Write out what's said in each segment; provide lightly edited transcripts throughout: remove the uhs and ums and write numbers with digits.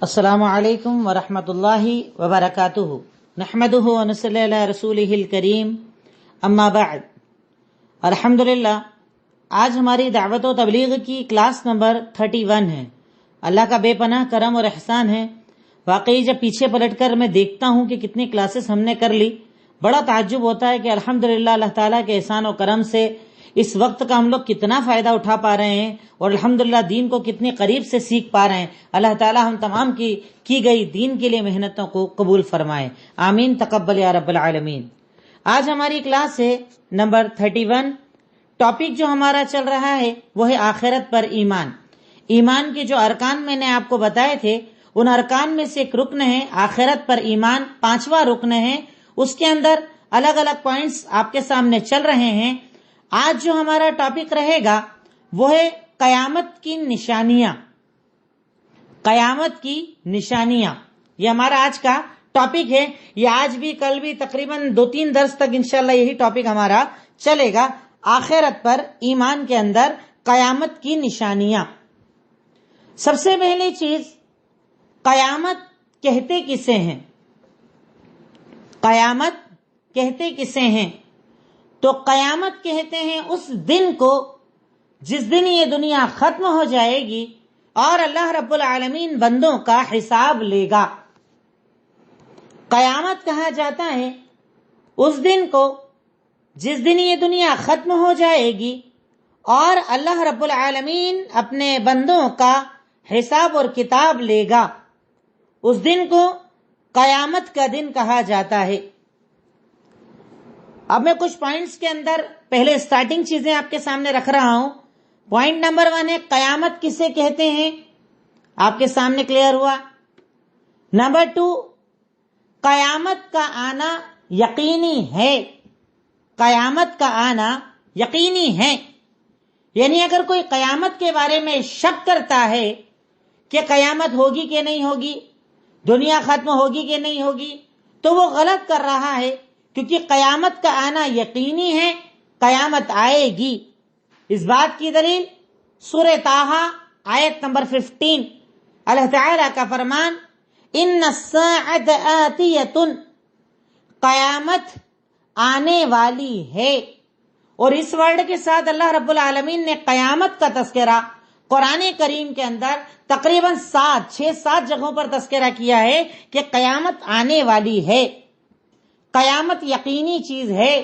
السلام علیکم ورحمۃ اللہ وبرکاتہ نحمدہ ونصلی علی رسولہ الکریم اما بعد۔ الحمدللہ آج ہماری دعوت و تبلیغ کی کلاس نمبر 31 ہے۔ اللہ کا بے پناہ کرم اور احسان ہے۔ واقعی جب پیچھے پلٹ کر میں دیکھتا ہوں کہ کتنی کلاسز ہم نے کر لی، بڑا تعجب ہوتا ہے کہ الحمدللہ اللہ تعالیٰ کے احسان و کرم سے اس وقت کا ہم لوگ کتنا فائدہ اٹھا پا رہے ہیں اور الحمدللہ دین کو کتنی قریب سے سیکھ پا رہے ہیں۔ اللہ تعالیٰ ہم تمام کی گئی دین کے لیے محنتوں کو قبول فرمائے، آمین تقبل یا رب العالمین۔ آج ہماری کلاس ہے نمبر 31۔ ٹاپک جو ہمارا چل رہا ہے وہ ہے آخرت پر ایمان۔ ایمان کے جو ارکان میں نے آپ کو بتائے تھے، ان ارکان میں سے ایک رکن ہے آخرت پر ایمان، 5واں رکن ہے۔ اس کے اندر الگ الگ پوائنٹس آپ کے سامنے چل رہے ہیں۔ آج جو ہمارا ٹاپک رہے گا وہ ہے قیامت کی نشانیاں۔ قیامت کی نشانیاں، یہ ہمارا آج کا ٹاپک ہے۔ یہ آج بھی کل بھی تقریباً 2-3 درس تک انشاءاللہ یہی ٹاپک ہمارا چلے گا۔ آخرت پر ایمان کے اندر قیامت کی نشانیاں۔ سب سے پہلی چیز، قیامت کہتے کسے ہیں؟ قیامت کہتے کسے ہیں؟ تو قیامت کہتے ہیں اس دن کو جس دن یہ دنیا ختم ہو جائے گی اور اللہ رب العالمین بندوں کا حساب لے گا۔ قیامت کہا جاتا ہے اس دن کو جس دن یہ دنیا ختم ہو جائے گی اور اللہ رب العالمین اپنے بندوں کا حساب اور کتاب لے گا۔ اس دن کو قیامت کا دن کہا جاتا ہے۔ اب میں کچھ پوائنٹس کے اندر پہلے سٹارٹنگ چیزیں آپ کے سامنے رکھ رہا ہوں۔ پوائنٹ نمبر 1 ہے قیامت کسے کہتے ہیں، آپ کے سامنے کلیئر ہوا۔ نمبر 2، قیامت کا آنا یقینی ہے۔ قیامت کا آنا یقینی ہے، یعنی اگر کوئی قیامت کے بارے میں شک کرتا ہے کہ قیامت ہوگی کہ نہیں ہوگی، دنیا ختم ہوگی کہ نہیں ہوگی، تو وہ غلط کر رہا ہے، کیونکہ قیامت کا آنا یقینی ہے، قیامت آئے گی۔ اس بات کی دلیل سورہ طٰہٰ آیت نمبر 15، اللہ تعالیٰ کا فرمان، ان الساعۃ آتیۃ، قیامت آنے والی ہے۔ اور اس ورڈ کے ساتھ اللہ رب العالمین نے قیامت کا تذکرہ قرآن کریم کے اندر تقریباً 6-7 جگہوں پر تذکرہ کیا ہے کہ قیامت آنے والی ہے۔ قیامت یقینی چیز ہے۔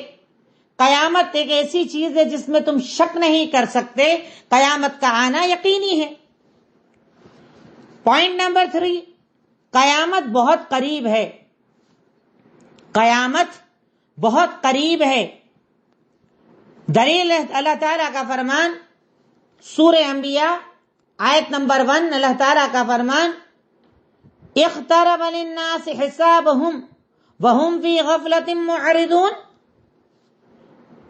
قیامت ایک ایسی چیز ہے جس میں تم شک نہیں کر سکتے، قیامت کا آنا یقینی ہے۔ پوائنٹ نمبر 3، قیامت بہت قریب ہے۔ قیامت بہت قریب ہے۔ دلیل اللہ تعالیٰ کا فرمان، سورہ انبیاء آیت نمبر 1، اللہ تعالیٰ کا فرمان، اقترب للناس حسابهم وهم فی غفلۃ معرضون۔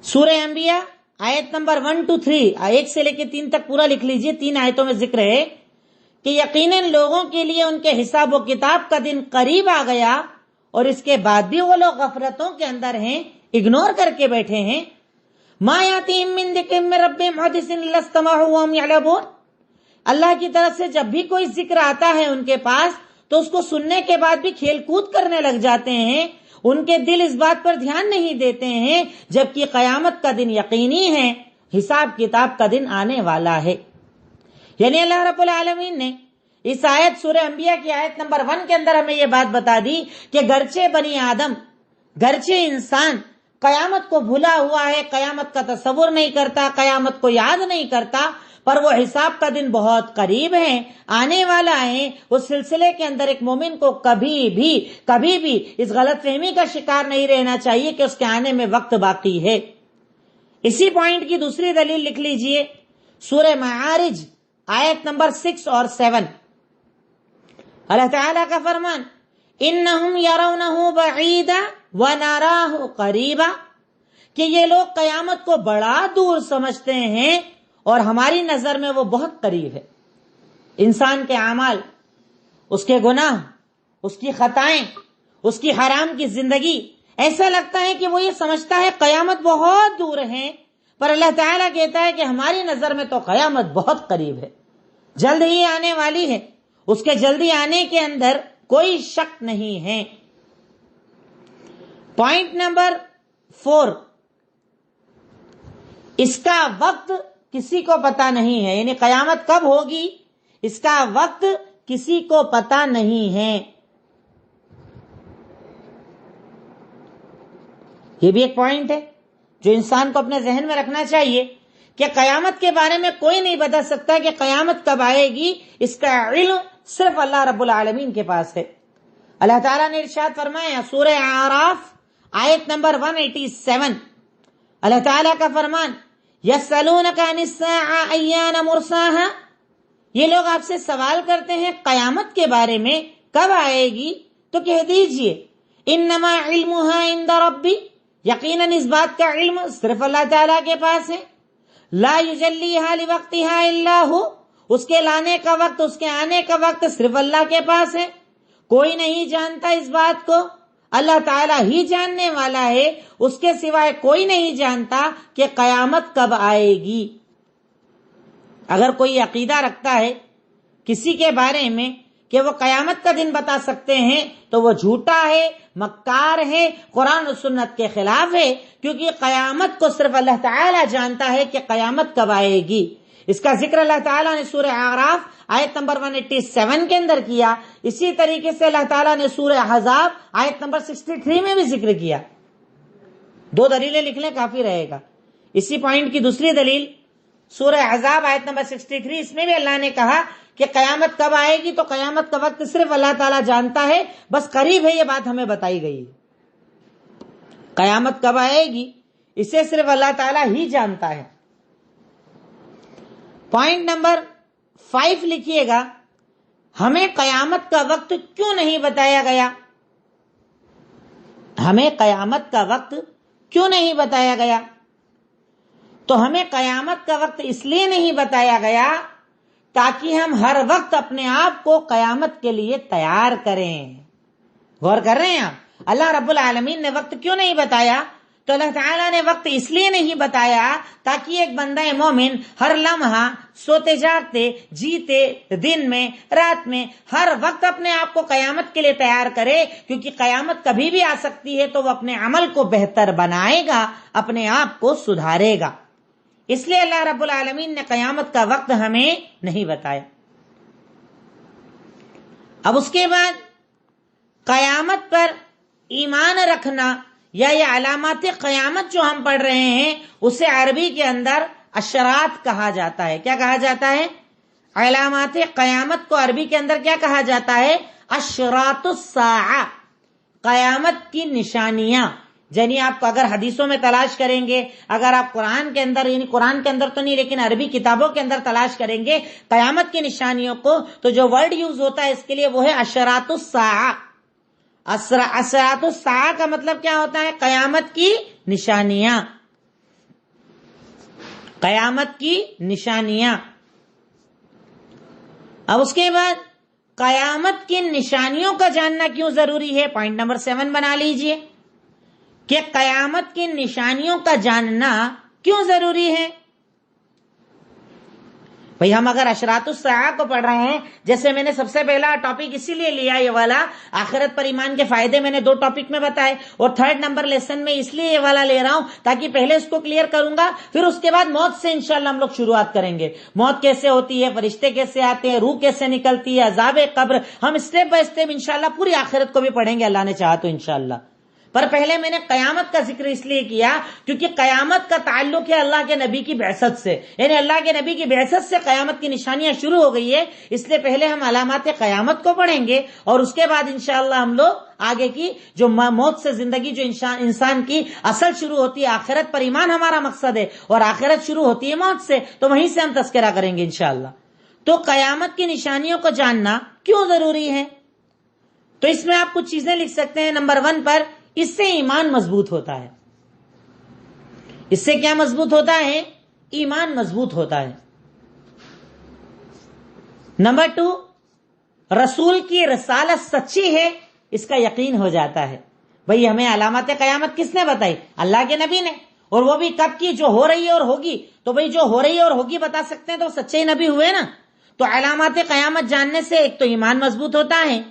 سورہ انبیاء آیت نمبر 1-3، 1 سے لے کے 3 تک پورا لکھ لیجئے۔ 3 آیتوں میں ذکر ہے کہ یقیناً لوگوں کے لیے ان کے حساب و کتاب کا دن قریب آ گیا، اور اس کے بعد بھی وہ لوگ غفلتوں کے اندر ہیں، اگنور کر کے بیٹھے ہیں۔ ما یاتیہم من ذکر من ربہم محدث الا استمعوا وہم یعلمون۔ اللہ کی طرف سے جب بھی کوئی ذکر آتا ہے ان کے پاس تو اس کو سننے کے بعد بھی کھیل کود کرنے لگ جاتے ہیں، ان کے دل اس بات پر دھیان نہیں دیتے ہیں، جبکہ قیامت کا دن یقینی ہے، حساب کتاب کا دن آنے والا ہے۔ یعنی اللہ رب العالمین نے اس آیت سورہ انبیاء کی آیت نمبر 1 کے اندر ہمیں یہ بات بتا دی کہ گرچہ بنی آدم، گرچہ انسان قیامت کو بھولا ہوا ہے، قیامت کا تصور نہیں کرتا، قیامت کو یاد نہیں کرتا، پر وہ حساب کا دن بہت قریب ہے، آنے والا ہے۔ اس سلسلے کے اندر ایک مومن کو کبھی بھی اس غلط فہمی کا شکار نہیں رہنا چاہیے کہ اس کے آنے میں وقت باقی ہے۔ اسی پوائنٹ کی دوسری دلیل لکھ لیجئے، سورہ معارج آیت نمبر 6 اور 7، اللہ تعالیٰ کا فرمان، انہم یرونہ بعیدا ونراہ قریبا، کہ یہ لوگ قیامت کو بڑا دور سمجھتے ہیں اور ہماری نظر میں وہ بہت قریب ہے۔ انسان کے اعمال، اس کے گناہ، اس کی خطائیں، اس کی حرام کی زندگی، ایسا لگتا ہے کہ وہ یہ سمجھتا ہے قیامت بہت دور ہے، پر اللہ تعالیٰ کہتا ہے کہ ہماری نظر میں تو قیامت بہت قریب ہے، جلد ہی آنے والی ہے۔ اس کے جلدی آنے کے اندر کوئی شک نہیں ہے۔ پوائنٹ نمبر 4، اس کا وقت کسی کو پتا نہیں ہے، یعنی قیامت کب ہوگی اس کا وقت کسی کو پتا نہیں ہے۔ یہ بھی ایک پوائنٹ ہے جو انسان کو اپنے ذہن میں رکھنا چاہیے کہ قیامت کے بارے میں کوئی نہیں بتا سکتا کہ قیامت کب آئے گی، اس کا علم صرف اللہ رب العالمین کے پاس ہے۔ اللہ تعالیٰ نے ارشاد فرمایا سورہ اعراف آیت نمبر 187، اللہ تعالیٰ کا فرمان یسألونک عن الساعة ایان مرساها، یہ لوگ آپ سے سوال کرتے ہیں قیامت کے بارے میں کب آئے گی، تو کہہ دیجئے انما علمها عند ربی، یقیناً اس بات کا علم صرف اللہ تعالیٰ کے پاس ہے، لا یجلیها لوقتها الا هو، اس کے لانے کا وقت، اس کے آنے کا وقت صرف اللہ کے پاس ہے، کوئی نہیں جانتا اس بات کو، اللہ تعالیٰ ہی جاننے والا ہے، اس کے سوائے کوئی نہیں جانتا کہ قیامت کب آئے گی۔ اگر کوئی عقیدہ رکھتا ہے کسی کے بارے میں کہ وہ قیامت کا دن بتا سکتے ہیں تو وہ جھوٹا ہے، مکار ہے، قرآن و سنت کے خلاف ہے، کیونکہ قیامت کو صرف اللہ تعالیٰ جانتا ہے کہ قیامت کب آئے گی۔ اس کا ذکر اللہ تعالیٰ نے سورہ اعراف آیت نمبر 187 کے اندر کیا، اسی طریقے سے اللہ تعالیٰ نے سورہ احزاب آیت نمبر 63 میں بھی ذکر کیا۔ 2 دلیلیں لکھ لیں کافی رہے گا۔ اسی پوائنٹ کی دوسری دلیل سورہ احزاب آیت نمبر 63، اس میں بھی اللہ نے کہا کہ قیامت کب آئے گی، تو قیامت کا وقت صرف اللہ تعالیٰ جانتا ہے، بس قریب ہے یہ بات ہمیں بتائی گئی ہے۔ قیامت کب آئے گی اسے صرف اللہ تعالیٰ ہی جانتا ہے۔ پوائنٹ نمبر 5 لکھیے گا، ہمیں قیامت کا وقت کیوں نہیں بتایا گیا؟ ہمیں قیامت کا وقت کیوں نہیں بتایا گیا؟ تو ہمیں قیامت کا وقت اس لیے نہیں بتایا گیا تاکہ ہم ہر وقت اپنے آپ کو قیامت کے لیے تیار کریں۔ غور کر رہے ہیں آپ؟ اللہ رب العالمین نے وقت کیوں نہیں بتایا؟ تو اللہ تعالیٰ نے وقت اس لیے نہیں بتایا تاکہ ایک بندہ مومن ہر لمحہ سوتے جاگتے، جیتے، دن میں، رات میں، ہر وقت اپنے آپ کو قیامت کے لیے تیار کرے، کیونکہ قیامت کبھی بھی آ سکتی ہے، تو وہ اپنے عمل کو بہتر بنائے گا، اپنے آپ کو سدھارے گا۔ اس لیے اللہ رب العالمین نے قیامت کا وقت ہمیں نہیں بتایا۔ اب اس کے بعد قیامت پر ایمان رکھنا یا یہ علامات قیامت جو ہم پڑھ رہے ہیں اسے عربی کے اندر اشراط کہا جاتا ہے۔ کیا کہا جاتا ہے؟ علامات قیامت کو عربی کے اندر کیا کہا جاتا ہے؟ اشراط الساعہ، قیامت کی نشانیاں۔ یعنی آپ کو اگر حدیثوں میں تلاش کریں گے، اگر آپ قرآن کے اندر، یعنی قرآن کے اندر تو نہیں لیکن عربی کتابوں کے اندر تلاش کریں گے قیامت کی نشانیوں کو، تو جو ورڈ یوز ہوتا ہے اس کے لیے وہ ہے اشراط الساعہ۔ اشراط الساعہ کا مطلب کیا ہوتا ہے؟ قیامت کی نشانیاں، قیامت کی نشانیاں۔ اب اس کے بعد قیامت کی نشانیوں کا جاننا کیوں ضروری ہے؟ پوائنٹ نمبر 7 بنا لیجئے کہ قیامت کی نشانیوں کا جاننا کیوں ضروری ہے؟ بھئی ہم اگر اشراط الساعہ کو پڑھ رہے ہیں، جیسے میں نے سب سے پہلا ٹاپک اسی لیے لیا یہ والا، آخرت پر ایمان کے فائدے میں نے 2 ٹاپک میں بتائے، اور 3rd نمبر لیسن میں اس لیے یہ والا لے رہا ہوں تاکہ پہلے اس کو کلیئر کروں گا، پھر اس کے بعد موت سے انشاءاللہ ہم لوگ شروعات کریں گے۔ موت کیسے ہوتی ہے، فرشتے کیسے آتے ہیں، روح کیسے نکلتی ہے، عذاب قبر، ہم اسٹیپ بائی اسٹیپ انشاءاللہ پوری آخرت کو بھی پڑھیں گے اللہ نے چاہا تو انشاءاللہ۔ پر پہلے میں نے قیامت کا ذکر اس لیے کیا کیونکہ قیامت کا تعلق ہے اللہ کے نبی کی بعثت سے، یعنی اللہ کے نبی کی بعثت سے قیامت کی نشانیاں شروع ہو گئی ہے، اس لیے پہلے ہم علامات قیامت کو پڑھیں گے، اور اس کے بعد انشاءاللہ ہم لوگ آگے کی جو موت سے زندگی، جو انسان کی اصل شروع ہوتی ہے، آخرت پر ایمان ہمارا مقصد ہے، اور آخرت شروع ہوتی ہے موت سے، تو وہیں سے ہم تذکرہ کریں گے انشاءاللہ۔ تو قیامت کی نشانیوں کو جاننا کیوں ضروری ہے؟ تو اس میں آپ کچھ چیزیں لکھ سکتے ہیں۔ نمبر 1 پر اس سے ایمان مضبوط ہوتا ہے۔ اس سے کیا مضبوط ہوتا ہے؟ ایمان مضبوط ہوتا ہے۔ نمبر 2، رسول کی رسالت سچی ہے، اس کا یقین ہو جاتا ہے۔ بھئی ہمیں علامات قیامت کس نے بتائی؟ اللہ کے نبی نے، اور وہ بھی کب کی؟ جو ہو رہی ہے اور ہوگی۔ تو بھئی جو ہو رہی ہے اور ہوگی بتا سکتے ہیں تو سچے نبی ہوئے نا۔ تو علامات قیامت جاننے سے ایک تو ایمان مضبوط ہوتا ہے،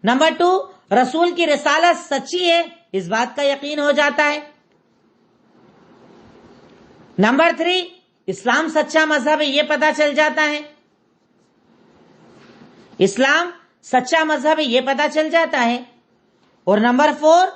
نمبر 2 رسول کی رسالت سچی ہے اس بات کا یقین ہو جاتا ہے، نمبر 3 اسلام سچا مذہب ہے یہ پتا چل جاتا ہے، اسلام سچا مذہب ہے یہ پتا چل جاتا ہے، اور نمبر 4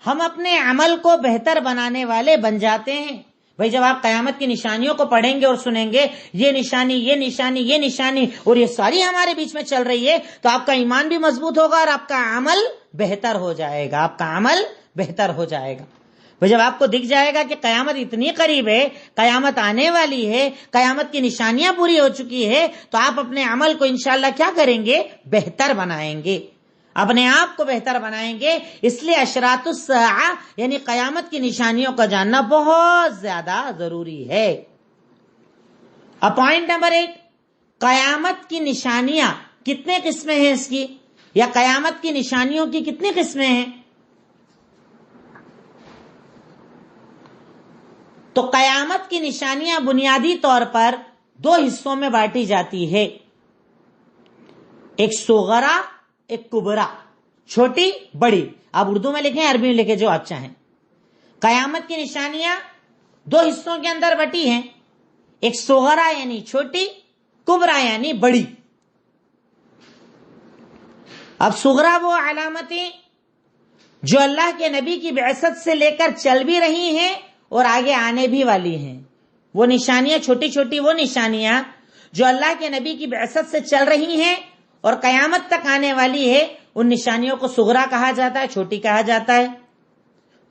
ہم اپنے عمل کو بہتر بنانے والے بن جاتے ہیں۔ بھئی جب آپ قیامت کی نشانیوں کو پڑھیں گے اور سنیں گے یہ نشانی یہ نشانی یہ نشانی اور یہ ساری ہمارے بیچ میں چل رہی ہے، تو آپ کا ایمان بھی مضبوط ہوگا اور آپ کا عمل بہتر ہو جائے گا، آپ کا عمل بہتر ہو جائے گا۔ بھئی جب آپ کو دکھ جائے گا کہ قیامت اتنی قریب ہے، قیامت آنے والی ہے، قیامت کی نشانیاں پوری ہو چکی ہے، تو آپ اپنے عمل کو انشاءاللہ کیا کریں گے؟ بہتر بنائیں گے، اپنے آپ کو بہتر بنائیں گے۔ اس لیے اشراط الساعہ یعنی قیامت کی نشانیوں کا جاننا بہت زیادہ ضروری ہے۔ اب پوائنٹ نمبر 8، قیامت کی نشانیاں کتنے قسمیں ہیں اس کی، یا قیامت کی نشانیوں کی کتنی قسمیں ہیں؟ تو قیامت کی نشانیاں بنیادی طور پر 2 حصوں میں بانٹی جاتی ہے، ایک صغرا ایک کبرا، چھوٹی بڑی، آپ اردو میں لکھیں عربی میں لکھیں جو آپ چاہیں۔ قیامت کی نشانیاں 2 حصوں کے اندر بٹی ہیں، ایک صغرا یعنی چھوٹی، کبرا یعنی بڑی۔ اب صغرا وہ علامتیں جو اللہ کے نبی کی بعثت سے لے کر چل بھی رہی ہیں اور آگے آنے بھی والی ہیں، وہ نشانیاں چھوٹی چھوٹی وہ نشانیاں جو اللہ کے نبی کی بعثت سے چل رہی ہیں اور قیامت تک آنے والی ہے، ان نشانیوں کو صغرا کہا جاتا ہے، چھوٹی کہا جاتا ہے۔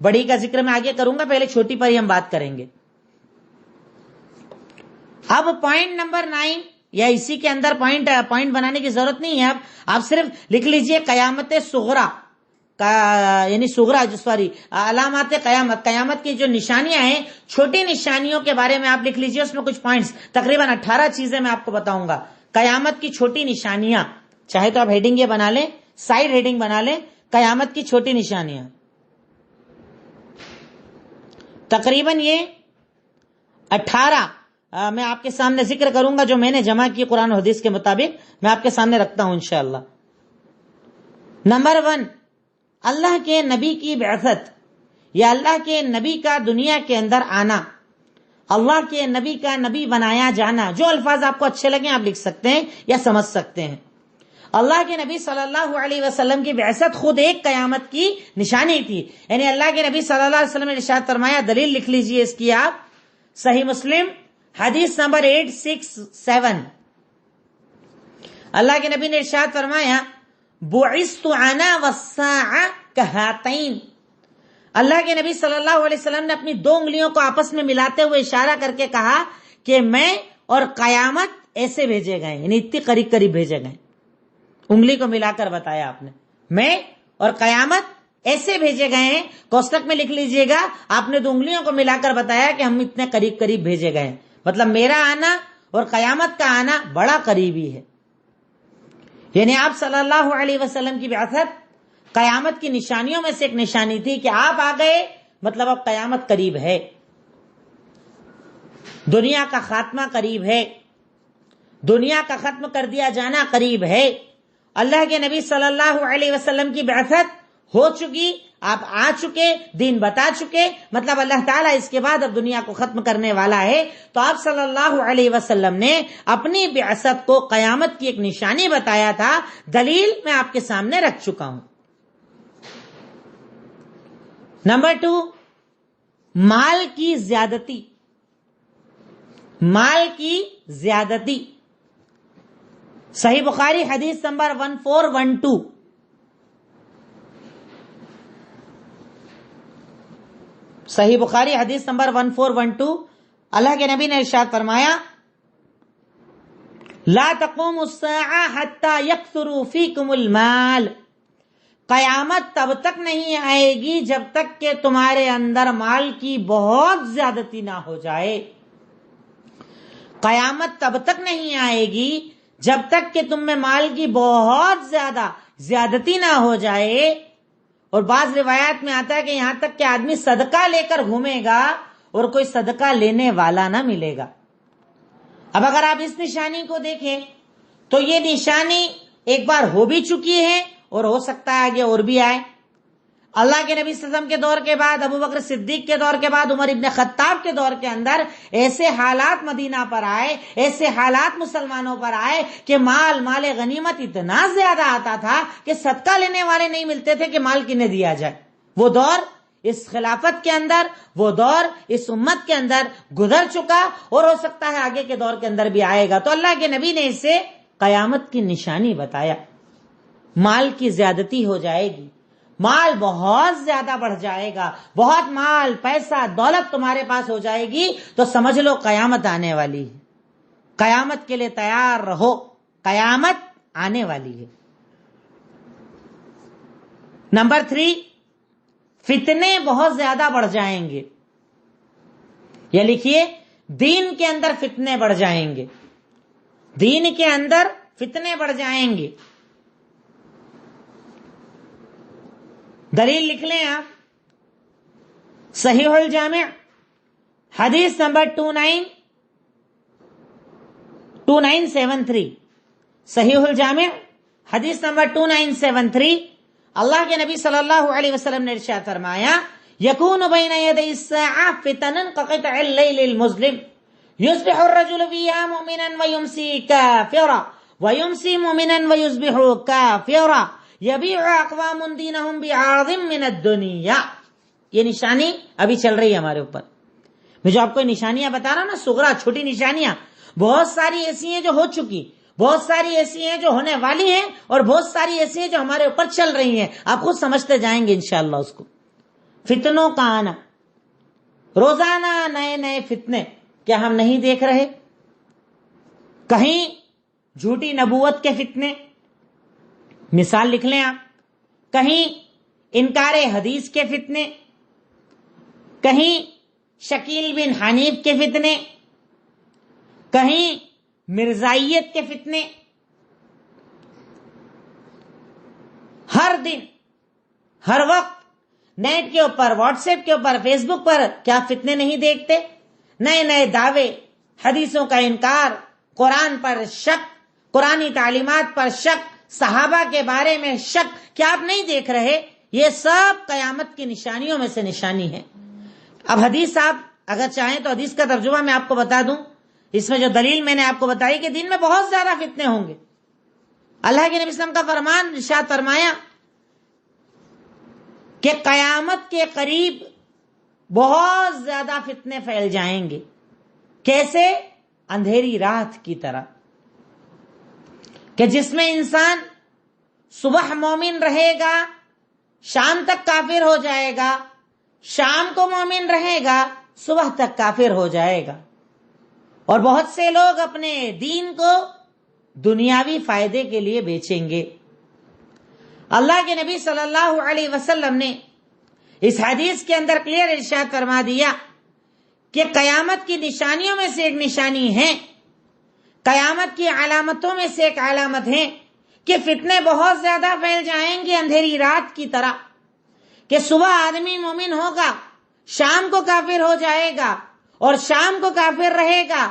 بڑی کا ذکر میں آگے کروں گا، پہلے چھوٹی پر ہی ہم بات کریں گے۔ اب پوائنٹ نمبر 9، یا اسی کے اندر پوائنٹ بنانے کی ضرورت نہیں ہے، آپ صرف لکھ لیجئے قیامت صغرا یعنی علامات قیامت، قیامت کی جو نشانیاں ہیں، چھوٹی نشانیوں کے بارے میں آپ لکھ لیجئے، اس میں کچھ پوائنٹس تقریباً 18 چیزیں میں آپ کو بتاؤں گا۔ قیامت کی چھوٹی نشانیاں، چاہے تو آپ ہیڈنگ یہ بنا لیں، سائیڈ ہیڈنگ بنا لیں، قیامت کی چھوٹی نشانیاں، تقریباً یہ 18 میں آپ کے سامنے ذکر کروں گا، جو میں نے جمع کی قرآن و حدیث کے مطابق میں آپ کے سامنے رکھتا ہوں انشاءاللہ۔ نمبر 1، اللہ کے نبی کی بعثت، یا اللہ کے نبی کا دنیا کے اندر آنا، اللہ کے نبی کا نبی بنایا جانا۔ جو الفاظ آپ کو اچھے لگیں آپ لکھ سکتے ہیں یا سمجھ سکتے ہیں۔ اللہ کے نبی صلی اللہ علیہ وسلم کی بعثت خود ایک قیامت کی نشانی تھی، یعنی اللہ کے نبی صلی اللہ علیہ وسلم نے ارشاد فرمایا، دلیل لکھ لیجئے اس کی آپ، صحیح مسلم حدیث نمبر 867، اللہ کے نبی نے ارشاد فرمایا، بعثت انا والساعة كهاتين۔ اللہ کے نبی صلی اللہ علیہ وسلم نے اپنی 2 انگلیوں کو آپس میں ملاتے ہوئے اشارہ کر کے کہا کہ میں اور قیامت ایسے بھیجے گئے، یعنی اتنی قریب قریب بھیجے گئے، انگلی کو ملا کر بتایا آپ نے، میں اور قیامت ایسے بھیجے گئے ہیں۔ کوستک میں لکھ لیجئے گا، آپ نے 2 انگلیوں کو ملا کر بتایا کہ ہم اتنے قریب قریب بھیجے گئے ہیں، مطلب میرا آنا اور قیامت کا آنا بڑا قریبی ہے۔ یعنی آپ صلی اللہ علیہ وسلم کی بعثت قیامت کی نشانیوں میں سے ایک نشانی تھی کہ آپ آ گئے، مطلب اب قیامت قریب ہے، دنیا کا خاتمہ قریب ہے، دنیا کا ختم کر دیا جانا قریب ہے۔ اللہ کے نبی صلی اللہ علیہ وسلم کی بعثت ہو چکی، آپ آ چکے، دین بتا چکے، مطلب اللہ تعالیٰ اس کے بعد اب دنیا کو ختم کرنے والا ہے۔ تو آپ صلی اللہ علیہ وسلم نے اپنی بعثت کو قیامت کی ایک نشانی بتایا تھا، دلیل میں آپ کے سامنے رکھ چکا ہوں۔ نمبر 2، مال کی زیادتی، مال کی زیادتی، صحیح بخاری حدیث نمبر 1412، صحیح بخاری حدیث نمبر 1412، اللہ کے نبی نے ارشاد فرمایا، لا تقوم الساعة حتى يكثر فيكم المال، قیامت تب تک نہیں آئے گی جب تک کہ تمہارے اندر مال کی بہت زیادتی نہ ہو جائے۔ قیامت تب تک نہیں آئے گی جب تک کہ تم میں مال کی بہت زیادتی نہ ہو جائے۔ اور بعض روایات میں آتا ہے کہ یہاں تک کہ آدمی صدقہ لے کر گھومے گا اور کوئی صدقہ لینے والا نہ ملے گا۔ اب اگر آپ اس نشانی کو دیکھیں تو یہ نشانی ایک بار ہو بھی چکی ہے اور ہو سکتا ہے آگے اور بھی آئے. اللہ کے نبی صلی اللہ علیہ وسلم کے دور کے بعد، ابو بکر صدیق کے دور کے بعد، عمر ابن خطاب کے دور کے اندر ایسے حالات مدینہ پر آئے، ایسے حالات مسلمانوں پر آئے کہ مال غنیمت اتنا زیادہ آتا تھا کہ صدقہ لینے والے نہیں ملتے تھے کہ مال کنہیں دیا جائے. وہ دور اس خلافت کے اندر، وہ دور اس امت کے اندر گزر چکا اور ہو سکتا ہے آگے کے دور کے اندر بھی آئے گا. تو اللہ کے نبی نے اسے قیامت کی نشانی بتایا. مال کی زیادتی ہو جائے گی، مال بہت زیادہ بڑھ جائے گا، بہت مال، پیسہ، دولت تمہارے پاس ہو جائے گی تو سمجھ لو قیامت آنے والی ہے. قیامت کے لیے تیار رہو، قیامت آنے والی ہے. نمبر 3، فتنے بہت زیادہ بڑھ جائیں گے. یہ لکھیے، دین کے اندر فتنے بڑھ جائیں گے، دین کے اندر فتنے بڑھ جائیں گے. دلیل لکھ لیں آپ، صحیح الجامع حدیث نمبر 2973. صحیح الجامع حدیث نمبر 2973. اللہ کے نبی صلی اللہ علیہ وسلم نے ارشاد فرمایا، یکون بین یدی الساعہ فتن کقطع اللیل المظلم یصبح الرجل فیہا مؤمنا ویمسی کافرا ویمسی مؤمنا ویصبح کافرا یبیع اقوام دینہم بعرض من الدنیا. یہ نشانی ابھی چل رہی ہے ہمارے اوپر. میں جو آپ کو نشانیاں بتا رہا ہوں نا، صغرا، چھوٹی نشانیاں، بہت ساری ایسی ہیں جو ہو چکی، بہت ساری ایسی ہیں جو ہونے والی ہیں، اور بہت ساری ایسی ہیں جو ہمارے اوپر چل رہی ہیں. آپ خود سمجھتے جائیں گے انشاءاللہ اس کو. فتنوں کا آنا، روزانہ نئے نئے فتنے، کیا ہم نہیں دیکھ رہے؟ کہیں جھوٹی نبوت کے فتنے، مثال لکھ لیں آپ، کہیں انکار حدیث کے فتنے، کہیں شکیل بن حنیف کے فتنے، کہیں مرزائیت کے فتنے. ہر دن، ہر وقت نیٹ کے اوپر، واٹس ایپ کے اوپر، فیس بک پر کیا فتنے نہیں دیکھتے؟ نئے نئے دعوے، حدیثوں کا انکار، قرآن پر شک، قرآنی تعلیمات پر شک، صحابہ کے بارے میں شک. کیا آپ نہیں دیکھ رہے؟ یہ سب قیامت کی نشانیوں میں سے نشانی ہے. اب حدیث آپ اگر چاہیں تو حدیث کا ترجمہ میں آپ کو بتا دوں. اس میں جو دلیل میں نے آپ کو بتائی کہ دن میں بہت زیادہ فتنے ہوں گے. اللہ کے نبی صلی اللہ علیہ وسلم کا فرمان، ارشاد فرمایا کہ قیامت کے قریب بہت زیادہ فتنے پھیل جائیں گے. کیسے؟ اندھیری رات کی طرح، کہ جس میں انسان صبح مومن رہے گا، شام تک کافر ہو جائے گا، شام کو مومن رہے گا، صبح تک کافر ہو جائے گا. اور بہت سے لوگ اپنے دین کو دنیاوی فائدے کے لیے بیچیں گے. اللہ کے نبی صلی اللہ علیہ وسلم نے اس حدیث کے اندر کلیئر ارشاد فرما دیا کہ قیامت کی نشانیوں میں سے ایک نشانی ہے، قیامت کی علامتوں میں سے ایک علامت ہے کہ فتنے بہت زیادہ پھیل جائیں گے اندھیری رات کی طرح، کہ صبح آدمی مومن ہوگا، شام کو کافر ہو جائے گا، اور شام کو کافر رہے گا،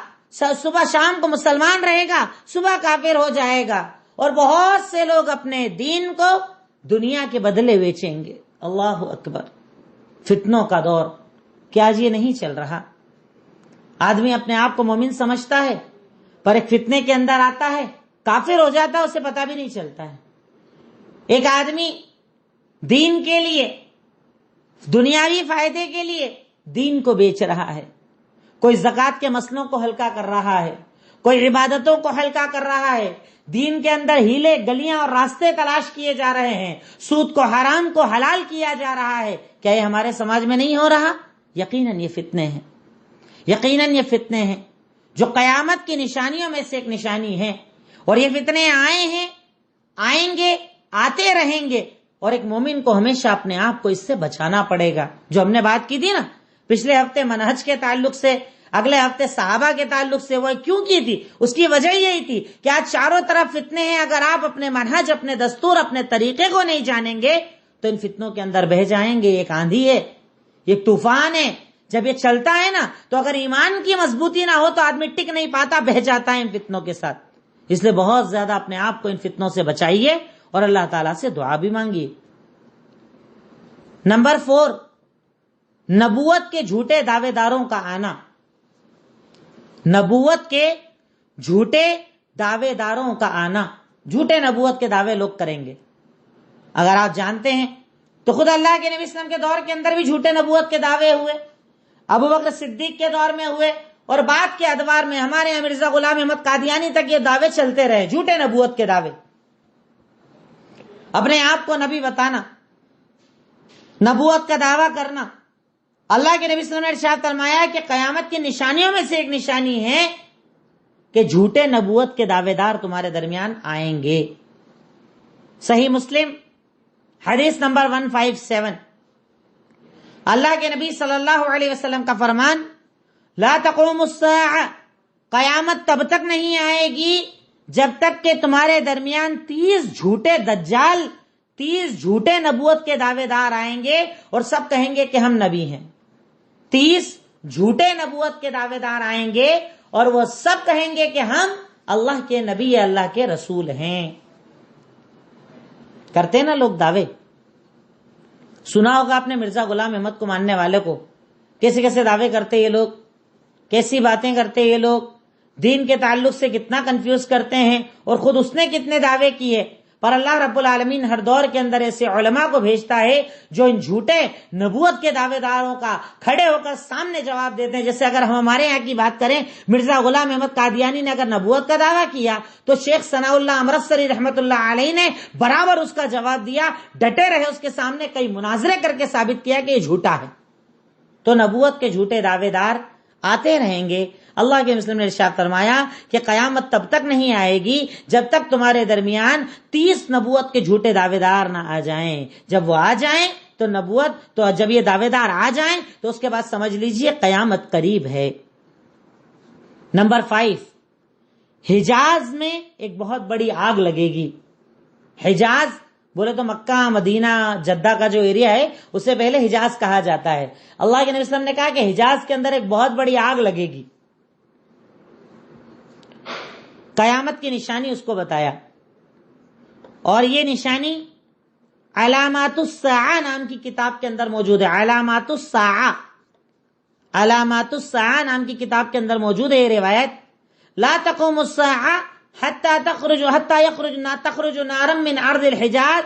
صبح شام کو مسلمان رہے گا، صبح کافر ہو جائے گا. اور بہت سے لوگ اپنے دین کو دنیا کے بدلے بیچیں گے. اللہ اکبر. فتنوں کا دور کیا آج یہ نہیں چل رہا؟ آدمی اپنے آپ کو مومن سمجھتا ہے، پر ایک فتنے کے اندر آتا ہے، کافر ہو جاتا ہے، اسے پتہ بھی نہیں چلتا ہے. ایک آدمی دین کے لیے، دنیاوی فائدے کے لیے دین کو بیچ رہا ہے. کوئی زکوٰۃ کے مسئلوں کو ہلکا کر رہا ہے، کوئی عبادتوں کو ہلکا کر رہا ہے، دین کے اندر ہیلے، گلیاں اور راستے تلاش کیے جا رہے ہیں، سود کو حرام کو حلال کیا جا رہا ہے. کیا یہ ہمارے سماج میں نہیں ہو رہا؟ یقیناً یہ فتنے ہیں، یقیناً یہ فتنے ہیں جو قیامت کی نشانیوں میں سے ایک نشانی ہے. اور یہ فتنے آئے ہیں، آئیں گے، آتے رہیں گے، اور ایک مومن کو ہمیشہ اپنے آپ کو اس سے بچانا پڑے گا. جو ہم نے بات کی تھی نا پچھلے ہفتے منہج کے تعلق سے، اگلے ہفتے صحابہ کے تعلق سے، وہ کیوں کی تھی؟ اس کی وجہ یہی تھی کہ آج چاروں طرف فتنے ہیں. اگر آپ اپنے منہج، اپنے دستور، اپنے طریقے کو نہیں جانیں گے تو ان فتنوں کے اندر بہہ جائیں گے. ایک آندھی ہے، ایک طوفان ہے، جب یہ چلتا ہے نا تو اگر ایمان کی مضبوطی نہ ہو تو آدمی ٹک نہیں پاتا، بہہ جاتا ہے ان فتنوں کے ساتھ. اس لیے بہت زیادہ اپنے آپ کو ان فتنوں سے بچائیے اور اللہ تعالیٰ سے دعا بھی مانگیے۔ نمبر 4، نبوت کے جھوٹے دعوے داروں کا آنا۔ نبوت کے جھوٹے دعوے داروں کا آنا، جھوٹے نبوت کے دعوے لوگ کریں گے۔ اگر آپ جانتے ہیں تو خود اللہ کے نبی صلی اللہ علیہ وسلم کے دور کے اندر بھی جھوٹے نبوت کے دعوے ہوئے، ابو بکر صدیق کے دور میں ہوئے، اور بعد کے ادوار میں ہمارے یہاں مرزا غلام احمد قادیانی تک یہ دعوے چلتے رہے، جھوٹے نبوت کے دعوے، اپنے آپ کو نبی بتانا، نبوت کا دعویٰ کرنا۔ اللہ کے نبی صلی اللہ علیہ وسلم نے ارشاد فرمایا کہ قیامت کی نشانیوں میں سے ایک نشانی ہے کہ جھوٹے نبوت کے دعوے دار تمہارے درمیان آئیں گے۔ صحیح مسلم حدیث نمبر 157، اللہ کے نبی صلی اللہ علیہ وسلم کا فرمان، لا تقوم الساعہ، قیامت تب تک نہیں آئے گی جب تک کہ تمہارے درمیان 30 جھوٹے دجال، 30 جھوٹے نبوت کے دعوے دار آئیں گے اور سب کہیں گے کہ ہم نبی ہیں۔ 30 جھوٹے نبوت کے دعوے دار آئیں گے اور وہ سب کہیں گے کہ ہم اللہ کے نبی یا اللہ کے رسول ہیں۔ کرتے نا لوگ دعوے، سنا ہوگا آپ نے مرزا غلام احمد کو ماننے والے کو، کیسے کیسے دعوے کرتے یہ لوگ، کیسی باتیں کرتے یہ لوگ، دین کے تعلق سے کتنا کنفیوز کرتے ہیں، اور خود اس نے کتنے دعوے کیے۔ پر اللہ رب العالمین ہر دور کے اندر ایسے علماء کو بھیجتا ہے جو ان جھوٹے نبوت کے دعوے داروں کا کھڑے ہو کر سامنے جواب دیتے ہیں۔ جیسے اگر ہم ہمارے یہاں کی بات کریں، مرزا غلام احمد قادیانی نے اگر نبوت کا دعویٰ کیا تو شیخ ثناء اللہ امرتسری رحمۃ اللہ علیہ نے برابر اس کا جواب دیا، ڈٹے رہے اس کے سامنے، کئی مناظرے کر کے ثابت کیا کہ یہ جھوٹا ہے۔ تو نبوت کے جھوٹے دعوے دار آتے رہیں گے۔ اللہ کے مسلم نے ارشاد فرمایا کہ قیامت تب تک نہیں آئے گی جب تک تمہارے درمیان 30 نبوت کے جھوٹے دعوے دار نہ آ جائیں۔ جب وہ آ جائیں تو نبوت، تو جب یہ دعوے دار آ جائیں تو اس کے بعد سمجھ لیجئے قیامت قریب ہے۔ نمبر 5، حجاز میں ایک بہت بڑی آگ لگے گی۔ حجاز بولے تو مکہ، مدینہ، جدہ کا جو ایریا ہے اسے پہلے حجاز کہا جاتا ہے۔ اللہ کے نبی صلی اللہ علیہ وسلم نے کہا کہ حجاز کے اندر ایک بہت بڑی آگ لگے گی۔ قیامت کی نشانی اس کو بتایا، اور یہ نشانی علامات الساعہ نام کی کتاب کے اندر موجود ہے۔ علامات الساعہ، علامات الساعہ نام کی کتاب کے اندر موجود ہے یہ روایت۔ لا تقوم الساعہ حتی تخرج نارا من ارض الحجاز،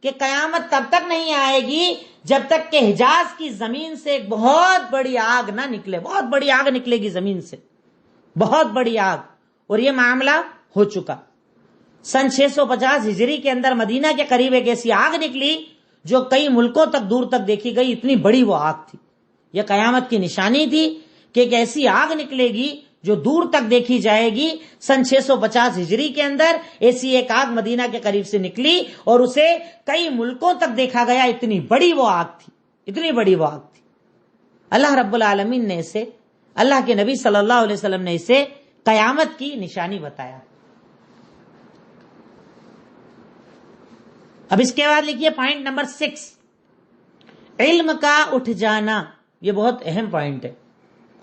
کہ قیامت تب تک نہیں آئے گی جب تک کہ حجاز کی زمین سے ایک بہت بڑی آگ نہ نکلے۔ بہت بڑی آگ نکلے گی زمین سے، بہت بڑی آگ، اور یہ معاملہ ہو چکا۔ سن 650 ہجری کے اندر مدینہ کے قریب ایک ایسی آگ نکلی جو کئی ملکوں تک دور تک دیکھی گئی، اتنی بڑی وہ آگ تھی۔ یہ قیامت کی نشانی تھی کہ ایک ایسی آگ نکلے گی جو دور تک دیکھی جائے گی۔ سن 650 ہجری کے اندر ایسی ایک آگ مدینہ کے قریب سے نکلی اور اسے کئی ملکوں تک دیکھا گیا، اتنی بڑی وہ آگ تھی، اتنی بڑی وہ آگ تھی۔ اللہ رب العالمین نے اسے، اللہ کے نبی صلی اللہ علیہ وسلم نے اسے قیامت کی نشانی بتایا۔ اب اس کے بعد لکھیے پوائنٹ نمبر 6، علم کا اٹھ جانا۔ یہ بہت اہم پوائنٹ ہے،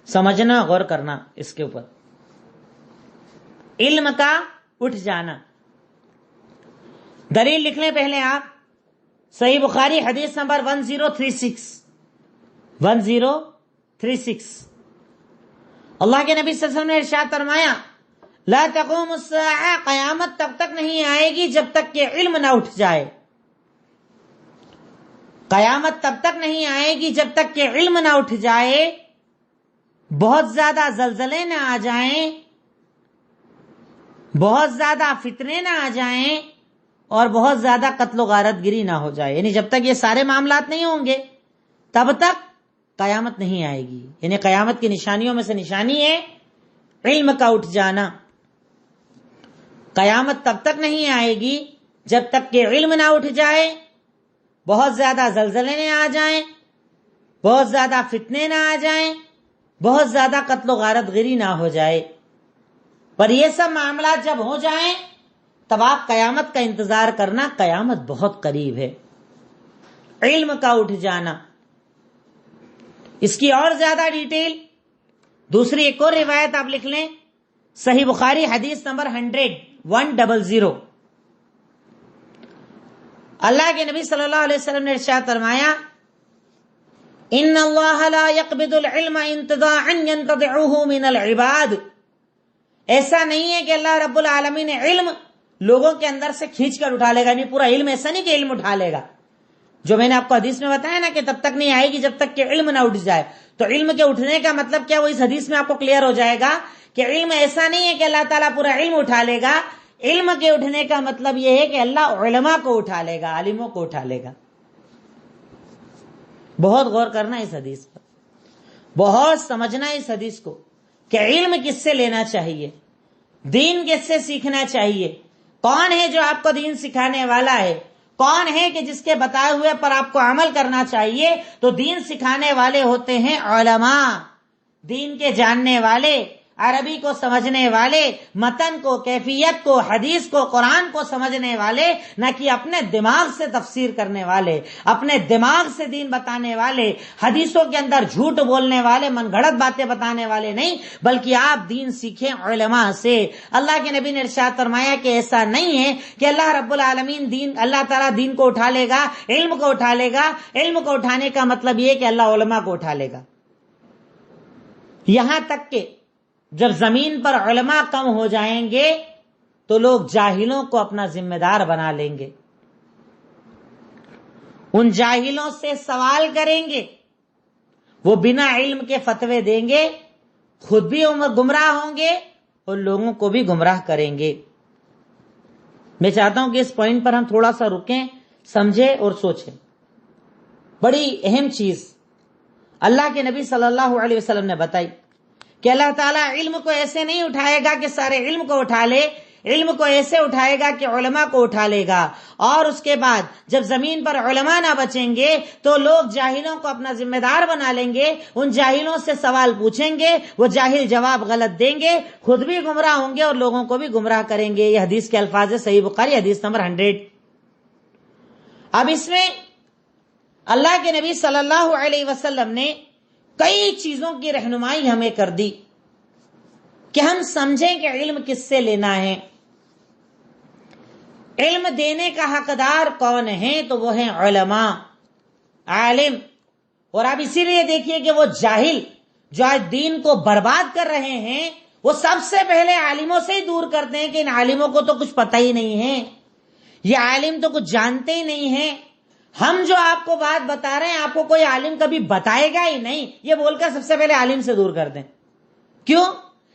سمجھنا، غور کرنا اس کے اوپر۔ علم کا اٹھ جانا، دلیل لکھ لیں پہلے آپ۔ صحیح بخاری حدیث نمبر 1036، 1036، اللہ کے نبی صلی اللہ علیہ وسلم نے ارشاد فرمایا، لا تقوم الساعہ، قیامت تب تک نہیں آئے گی جب تک کہ علم نہ اٹھ جائے۔ قیامت تب تک نہیں آئے گی جب تک کہ علم نہ اٹھ جائے، بہت زیادہ زلزلے نہ آ جائیں، بہت زیادہ فتنے نہ آ جائیں، اور بہت زیادہ قتل و غارت گری نہ ہو جائے۔ یعنی جب تک یہ سارے معاملات نہیں ہوں گے تب تک قیامت نہیں آئے گی۔ یعنی قیامت کی نشانیوں میں سے نشانی ہے علم کا اٹھ جانا۔ قیامت تب تک نہیں آئے گی جب تک کہ علم نہ اٹھ جائے، بہت زیادہ زلزلے نہ آ جائیں، بہت زیادہ فتنے نہ آ جائیں، بہت زیادہ قتل و غارت گری نہ ہو جائے۔ پر یہ سب معاملات جب ہو جائیں تب آپ قیامت کا انتظار کرنا، قیامت بہت قریب ہے۔ علم کا اٹھ جانا، اس کی اور زیادہ ڈیٹیل دوسری ایک اور روایت آپ لکھ لیں، صحیح بخاری حدیث نمبر 100، 100। اللہ کے نبی صلی اللہ علیہ وسلم نے ارشاد فرمایا ان اللہ لا يقبض العلم انتزاعا ينتزعه من العباد، ایسا نہیں ہے کہ اللہ رب العالمین علم لوگوں کے اندر سے کھینچ کر اٹھا لے گا، نہیں پورا علم ایسا نہیں کہ علم اٹھا لے گا، جو میں نے آپ کو حدیث میں بتایا نا کہ تب تک نہیں آئے گی جب تک کہ علم نہ اٹھ جائے، تو علم کے اٹھنے کا مطلب کیا وہ اس حدیث میں آپ کو کلیئر ہو جائے گا کہ علم ایسا نہیں ہے کہ اللہ تعالیٰ پورا علم اٹھا لے گا، علم کے اٹھنے کا مطلب یہ ہے کہ اللہ علماء کو اٹھا لے گا، عالموں کو اٹھا لے گا۔ بہت غور کرنا اس حدیث پر، بہت سمجھنا اس حدیث کو کہ علم کس سے لینا چاہیے، دین کس سے سیکھنا چاہیے، کون ہے جو آپ کو دین سکھانے والا ہے، کون ہے کہ جس کے بتائے ہوئے پر آپ کو عمل کرنا چاہیے۔ تو دین سکھانے والے ہوتے ہیں علماء، دین کے جاننے والے، عربی کو سمجھنے والے، متن کو، کیفیت کو، حدیث کو، قرآن کو سمجھنے والے، نہ کہ اپنے دماغ سے تفسیر کرنے والے، اپنے دماغ سے دین بتانے والے، حدیثوں کے اندر جھوٹ بولنے والے، من گھڑت باتیں بتانے والے نہیں، بلکہ آپ دین سیکھیں علماء سے۔ اللہ کے نبی نے ارشاد فرمایا کہ ایسا نہیں ہے کہ اللہ رب العالمین اللہ تعالیٰ دین کو اٹھا لے گا، علم کو اٹھا لے گا۔ علم کو اٹھانے کا مطلب یہ کہ اللہ علماء کو اٹھا لے گا، یہاں تک کہ جب زمین پر علماء کم ہو جائیں گے تو لوگ جاہلوں کو اپنا ذمہ دار بنا لیں گے، ان جاہلوں سے سوال کریں گے، وہ بنا علم کے فتوے دیں گے، خود بھی گمراہ ہوں گے اور لوگوں کو بھی گمراہ کریں گے۔ میں چاہتا ہوں کہ اس پوائنٹ پر ہم تھوڑا سا رکیں، سمجھیں اور سوچیں۔ بڑی اہم چیز اللہ کے نبی صلی اللہ علیہ وسلم نے بتائی کہ اللہ تعالیٰ علم کو ایسے نہیں اٹھائے گا کہ سارے علم کو اٹھا لے، علم کو ایسے اٹھائے گا کہ علماء کو اٹھا لے گا، اور اس کے بعد جب زمین پر علماء نہ بچیں گے تو لوگ جاہلوں کو اپنا ذمہ دار بنا لیں گے، ان جاہلوں سے سوال پوچھیں گے، وہ جاہل جواب غلط دیں گے، خود بھی گمراہ ہوں گے اور لوگوں کو بھی گمراہ کریں گے۔ یہ حدیث کے الفاظ ہے، صحیح بخاری حدیث نمبر 100۔ اب اس میں اللہ کے نبی صلی اللہ علیہ وسلم نے کئی چیزوں کی رہنمائی ہمیں کر دی کہ ہم سمجھیں کہ علم کس سے لینا ہے، علم دینے کا حقدار کون ہے، تو وہ ہیں علماء، عالم۔ اور آپ اسی لیے دیکھیے کہ وہ جاہل جو آج دین کو برباد کر رہے ہیں، وہ سب سے پہلے عالموں سے ہی دور کرتے ہیں کہ ان عالموں کو تو کچھ پتہ ہی نہیں ہے، یہ عالم تو کچھ جانتے ہی نہیں ہیں، ہم جو آپ کو بات بتا رہے ہیں آپ کو کوئی عالم کبھی بتائے گا ہی نہیں، یہ بول کر سب سے پہلے عالم سے دور کر دیں۔ کیوں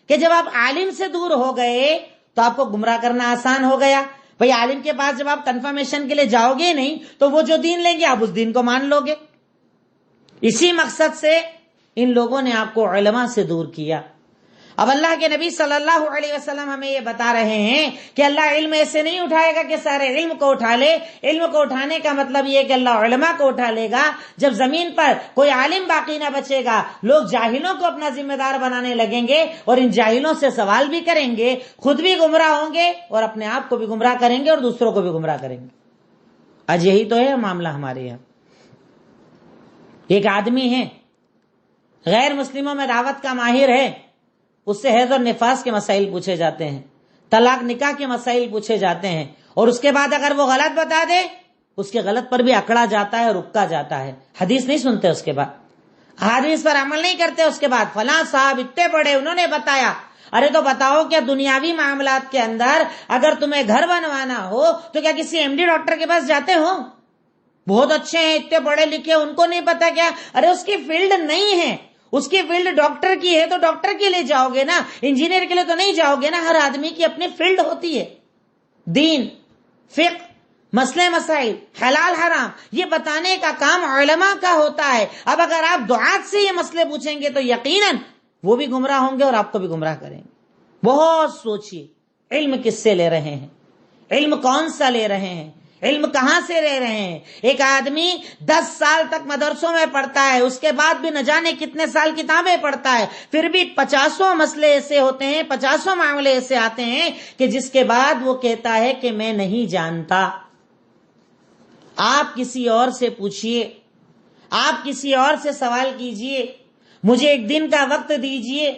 کہ جب آپ عالم سے دور ہو گئے تو آپ کو گمراہ کرنا آسان ہو گیا۔ بھئی عالم کے پاس جب آپ کنفرمیشن کے لیے جاؤ گے نہیں تو وہ جو دین لیں گے آپ اس دین کو مان لو گے۔ اسی مقصد سے ان لوگوں نے آپ کو علماء سے دور کیا۔ اب اللہ کے نبی صلی اللہ علیہ وسلم ہمیں یہ بتا رہے ہیں کہ اللہ علم ایسے نہیں اٹھائے گا کہ سارے علم کو اٹھا لے، علم کو اٹھانے کا مطلب یہ کہ اللہ علماء کو اٹھا لے گا۔ جب زمین پر کوئی عالم باقی نہ بچے گا، لوگ جاہلوں کو اپنا ذمہ دار بنانے لگیں گے اور ان جاہلوں سے سوال بھی کریں گے، خود بھی گمراہ ہوں گے اور اپنے آپ کو بھی گمراہ کریں گے اور دوسروں کو بھی گمراہ کریں گے۔ آج یہی تو ہے معاملہ ہمارے یہاں۔ ایک آدمی ہے غیر مسلموں میں دعوت کا ماہر ہے، اس سے حیض اور نفاس کے مسائل پوچھے جاتے ہیں، طلاق نکاح کے مسائل پوچھے جاتے ہیں، اور اس کے بعد اگر وہ غلط بتا دے اس کے غلط پر بھی اکڑا جاتا ہے، رکا جاتا ہے، حدیث نہیں سنتے، اس کے بعد حدیث پر عمل نہیں کرتے، اس کے بعد فلاں صاحب اتنے بڑے انہوں نے بتایا۔ ارے تو بتاؤ کیا دنیاوی معاملات کے اندر اگر تمہیں گھر بنوانا ہو تو کیا کسی ایم ڈی ڈاکٹر کے پاس جاتے ہو؟ بہت اچھے ہیں، اتنے پڑھے لکھے، ان کو نہیں پتا کیا؟ ارے اس کی فیلڈ نہیں ہے، اس کی فیلڈ ڈاکٹر کی ہے تو ڈاکٹر کے لیے جاؤ گے نا، انجینئر کے لیے تو نہیں جاؤ گے نا۔ ہر آدمی کی اپنی فیلڈ ہوتی ہے، دین، فقہ، مسئلے مسائل، حلال حرام، یہ بتانے کا کام علماء کا ہوتا ہے۔ اب اگر آپ دعات سے یہ مسئلے پوچھیں گے تو یقیناً وہ بھی گمراہ ہوں گے اور آپ کو بھی گمراہ کریں گے۔ بہت سوچیے علم کس سے لے رہے ہیں، علم کون سا لے رہے ہیں، علم کہاں سے لے رہے ہیں۔ ایک آدمی 10 سال تک مدرسوں میں پڑھتا ہے، اس کے بعد بھی نہ جانے کتنے سال کتابیں پڑھتا ہے، پھر بھی 50 مسئلے ایسے ہوتے ہیں، 50 معاملے ایسے آتے ہیں کہ جس کے بعد وہ کہتا ہے کہ میں نہیں جانتا۔ آپ کسی اور سے پوچھئے، آپ کسی اور سے سوال کیجئے، مجھے ایک دن کا وقت دیجئے،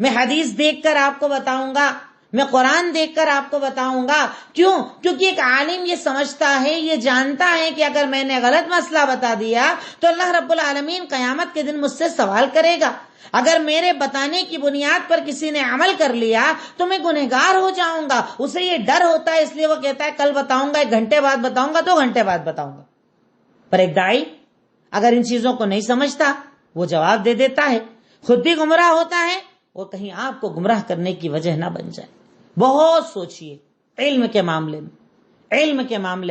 میں حدیث دیکھ کر آپ کو بتاؤں گا، میں قرآن دیکھ کر آپ کو بتاؤں گا. کیوں؟ کیونکہ ایک عالم یہ سمجھتا ہے، یہ جانتا ہے کہ اگر میں نے غلط مسئلہ بتا دیا تو اللہ رب العالمین قیامت کے دن مجھ سے سوال کرے گا. اگر میرے بتانے کی بنیاد پر کسی نے عمل کر لیا تو میں گنہگار ہو جاؤں گا. اسے یہ ڈر ہوتا ہے، اس لیے وہ کہتا ہے کل بتاؤں گا، 1 گھنٹے بعد بتاؤں گا، 2 گھنٹے بعد بتاؤں گا. پر ایک داعی اگر ان چیزوں کو نہیں سمجھتا، وہ جواب دے دیتا ہے، خود بھی گمراہ ہوتا ہے اور کہیں آپ کو گمراہ کرنے کی وجہ نہ بن جائے. بہت سوچئے علم کے معاملے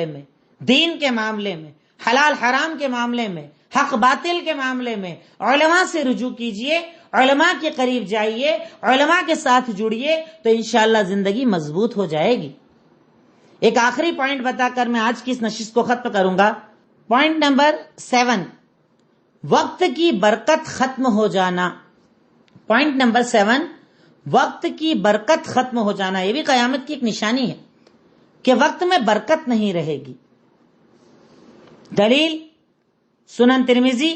میں، دین کے معاملے میں، حلال حرام کے معاملے میں، حق باطل کے معاملے میں علماء سے رجوع کیجئے، علماء کے قریب جائیے، علماء کے ساتھ جڑیے تو انشاءاللہ زندگی مضبوط ہو جائے گی. ایک آخری پوائنٹ بتا کر میں آج کی اس نشست کو ختم کروں گا. پوائنٹ نمبر 7، وقت کی برکت ختم ہو جانا. پوائنٹ نمبر 7، وقت کی برکت ختم ہو جانا. یہ بھی قیامت کی ایک نشانی ہے کہ وقت میں برکت نہیں رہے گی. دلیل سنن ترمذی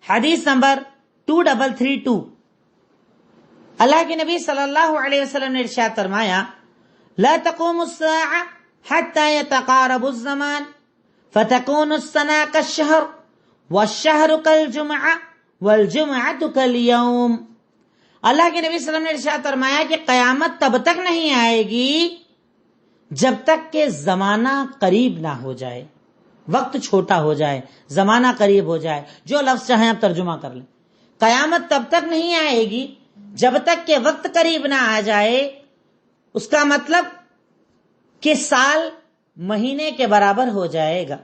حدیث نمبر 2332. اللہ کے نبی صلی اللہ علیہ وسلم نے ارشاد فرمایا، لا تقوم الساعة حتى يتقارب الزمان فتكون السنة كالشهر والشهر كالجمعة والجمعة كاليوم. اللہ کے نبی صلی اللہ علیہ وسلم نے ارشاد فرمایا کہ قیامت تب تک نہیں آئے گی جب تک کہ زمانہ قریب نہ ہو جائے، وقت چھوٹا ہو جائے، زمانہ قریب ہو جائے. جو لفظ چاہیں آپ ترجمہ کر لیں. قیامت تب تک نہیں آئے گی جب تک کہ وقت قریب نہ آ جائے. اس کا مطلب کہ سال مہینے کے برابر ہو جائے گا،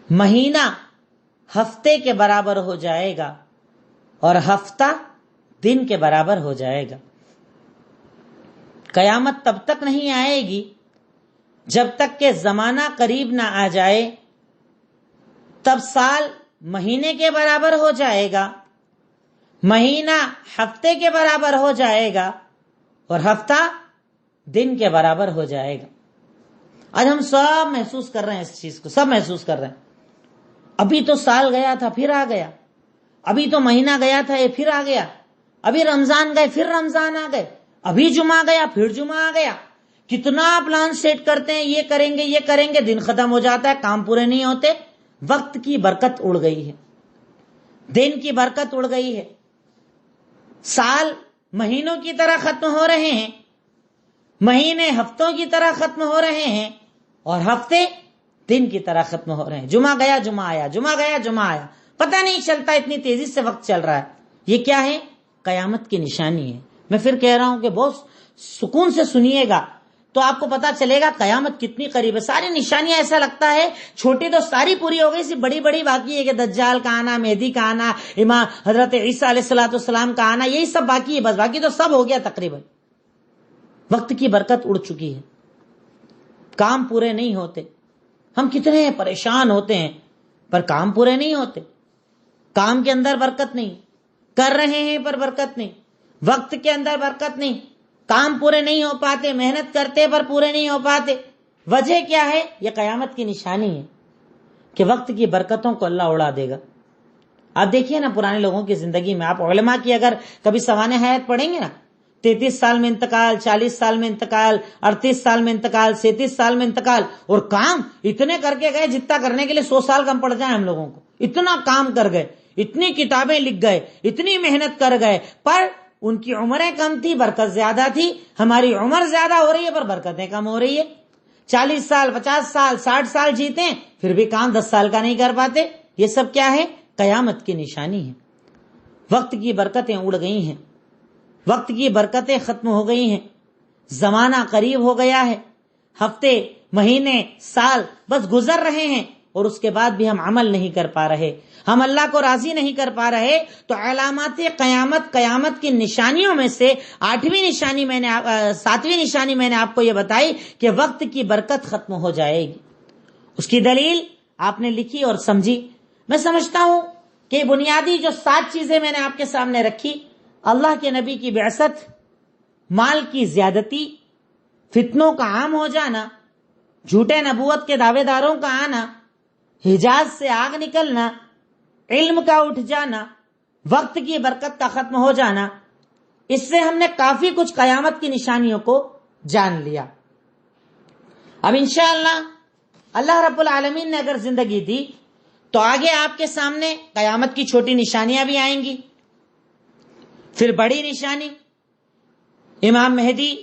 مہینہ ہفتے کے برابر ہو جائے گا اور ہفتہ دن کے برابر ہو جائے گا. قیامت تب تک نہیں آئے گی جب تک کہ زمانہ قریب نہ آ جائے. تب سال مہینے کے برابر ہو جائے گا، مہینہ ہفتے کے برابر ہو جائے گا اور ہفتہ دن کے برابر ہو جائے گا. آج ہم سب محسوس کر رہے ہیں اس چیز کو، سب محسوس کر رہے ہیں. ابھی تو سال گیا تھا پھر آ گیا، ابھی تو مہینہ گیا تھا یہ پھر آ گیا، ابھی رمضان گئے پھر رمضان آ گئے، ابھی جمعہ گیا پھر جمعہ آ گیا. کتنا پلان سیٹ کرتے ہیں، یہ کریں گے، دن ختم ہو جاتا ہے، کام پورے نہیں ہوتے. وقت کی برکت اڑ گئی ہے، دن کی برکت اڑ گئی ہے. سال مہینوں کی طرح ختم ہو رہے ہیں، مہینے ہفتوں کی طرح ختم ہو رہے ہیں اور ہفتے دن کی طرح ختم ہو رہے ہیں. جمعہ گیا جمعہ آیا، جمعہ گیا جمعہ آیا، پتہ نہیں چلتا، اتنی تیزی سے وقت چل رہا ہے. یہ کیا ہے؟ قیامت کی نشانی ہے. میں پھر کہہ رہا ہوں کہ بہت سکون سے سنیے گا تو آپ کو پتا چلے گا قیامت کتنی قریب ہے. ساری نشانیاں ایسا لگتا ہے چھوٹی تو ساری پوری ہو گئی، صرف بڑی بڑی باقی ہے کہ دجال کا آنا، مہدی کا آنا، امام حضرت عیسیٰ علیہ السلام کا آنا، یہی سب باقی ہے. بس باقی تو سب ہو گیا تقریباً. وقت کی برکت اڑ چکی ہے، کام پورے نہیں ہوتے. ہم کتنے پریشان ہوتے ہیں پر کام پورے نہیں ہوتے. کام کے اندر برکت نہیں، کر رہے ہیں پر برکت نہیں، وقت کے اندر برکت نہیں، کام پورے نہیں ہو پاتے، محنت کرتے پر پورے نہیں ہو پاتے. وجہ کیا ہے؟ یہ قیامت کی نشانی ہے کہ وقت کی برکتوں کو اللہ اڑا دے گا. آپ دیکھیے نا پرانے لوگوں کی زندگی میں، آپ علماء کی اگر کبھی سوانح حیات پڑھیں گے نا، 33 سال میں انتقال، 40 سال میں انتقال، 38 سال میں انتقال، 37 سال میں انتقال، اور کام اتنے کر کے گئے جتنا کرنے کے لیے 100 سال کم پڑ جائیں ہم لوگوں کو. اتنا کام کر گئے، اتنی کتابیں لکھ گئے، اتنی محنت کر گئے، پر ان کی عمریں کم تھی، برکت زیادہ تھی. ہماری عمر زیادہ ہو رہی ہے پر برکتیں کم ہو رہی ہے. 40 سال 50 سال 60 سال جیتے ہیں پھر بھی کام 10 سال کا نہیں کر پاتے. یہ سب کیا ہے؟ قیامت کی نشانی ہے. وقت کی برکتیں اڑ گئی ہیں، وقت کی برکتیں ختم ہو گئی ہیں، زمانہ قریب ہو گیا ہے. ہفتے، مہینے، سال بس گزر رہے ہیں اور اس کے بعد بھی ہم عمل نہیں کر پا رہے، ہم اللہ کو راضی نہیں کر پا رہے. تو علامات قیامت کی نشانیوں میں سے 7ویں نشانی میں نے آپ کو یہ بتائی کہ وقت کی برکت ختم ہو جائے گی. اس کی دلیل آپ نے لکھی اور سمجھی. میں سمجھتا ہوں کہ بنیادی جو 7 چیزیں میں نے آپ کے سامنے رکھی، اللہ کے نبی کی بعثت، مال کی زیادتی، فتنوں کا عام ہو جانا، جھوٹے نبوت کے دعوے داروں کا آنا، حجاز سے آگ نکلنا، علم کا اٹھ جانا، وقت کی برکت کا ختم ہو جانا، اس سے ہم نے کافی کچھ قیامت کی نشانیوں کو جان لیا. اب انشاءاللہ اللہ رب العالمین نے اگر زندگی دی تو آگے آپ کے سامنے قیامت کی چھوٹی نشانیاں بھی آئیں گی، پھر بڑی نشانی امام مہدی،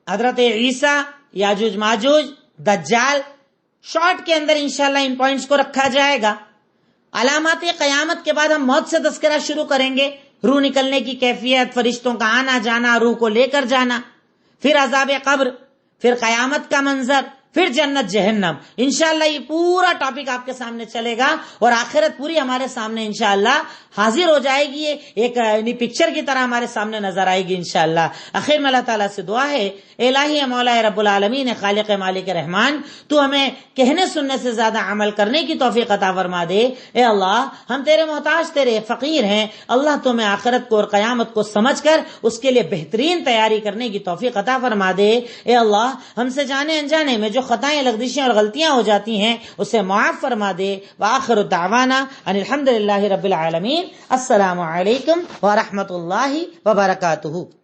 حضرت عیسیٰ، یاجوج ماجوج، دجال. شارٹ کے اندر انشاءاللہ ان پوائنٹس کو رکھا جائے گا. علامات قیامت کے بعد ہم موت سے تذکرہ شروع کریں گے، روح نکلنے کی کیفیت، فرشتوں کا آنا جانا، روح کو لے کر جانا، پھر عذاب قبر، پھر قیامت کا منظر، پھر جنت جہنم. انشاءاللہ یہ پورا ٹاپک آپ کے سامنے چلے گا اور آخرت پوری ہمارے سامنے انشاءاللہ حاضر ہو جائے گی، ایک پکچر کی طرح ہمارے سامنے نظر آئے گی انشاءاللہ. آخر میں اللہ تعالیٰ سے دعا ہے، الہی مولا رب العالمین خالق مالک رحمان، تو ہمیں کہنے سننے سے زیادہ عمل کرنے کی توفیق عطا فرما دے. اے اللہ ہم تیرے محتاج، تیرے فقیر ہیں. اللہ تو ہمیں آخرت کو اور قیامت کو سمجھ کر اس کے لیے بہترین تیاری کرنے کی توفیق عطا فرما دے. اے اللہ ہم سے جانے انجانے میں جو خطائیں، لغزشیں اور غلطیاں ہو جاتی ہیں اسے معاف فرما دے. وآخر دعوانا ان الحمدللہ رب العالمین. السلام علیکم ورحمۃ اللہ وبرکاتہ.